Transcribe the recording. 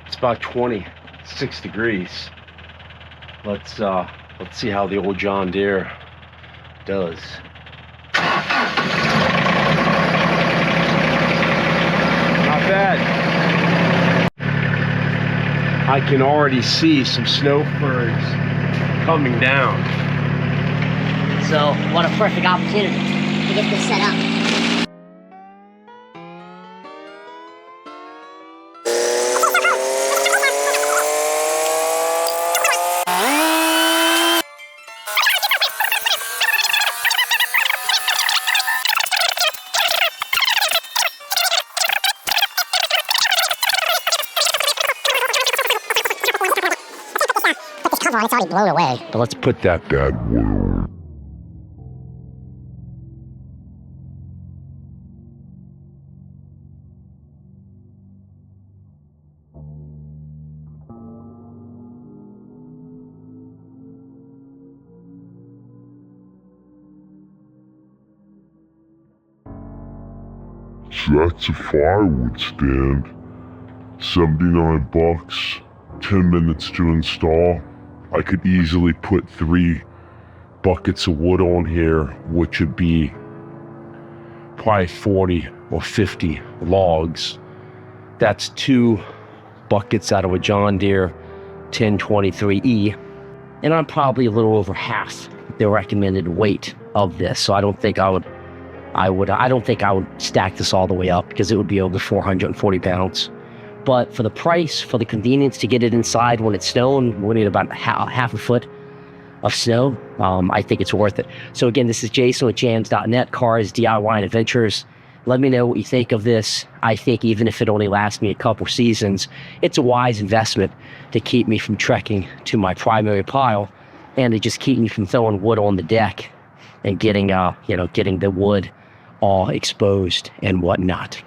It's about 26 degrees. Let's see how the old John Deere does. Not bad. I can already see some snow birds coming down. So, what a perfect opportunity to get this set up. It's already blown away. But let's put that bad boy. So that's a firewood stand. 79 bucks, 10 minutes to install. I could easily put 3 buckets of wood on here, which would be probably 40 or 50 logs. That's 2 buckets out of a John Deere 1023E, and I'm probably a little over half the recommended weight of this. So I don't think I would stack this all the way up, because it would be over 440 pounds. But for the price, for the convenience to get it inside when it's snowing, we need about half a foot of snow. I think it's worth it. So again, this is Jason with jams.net, cars, DIY, and adventures. Let me know what you think of this. I think even if it only lasts me a couple seasons, it's a wise investment to keep me from trekking to my primary pile, and to just keep me from throwing wood on the deck and getting the wood all exposed and whatnot.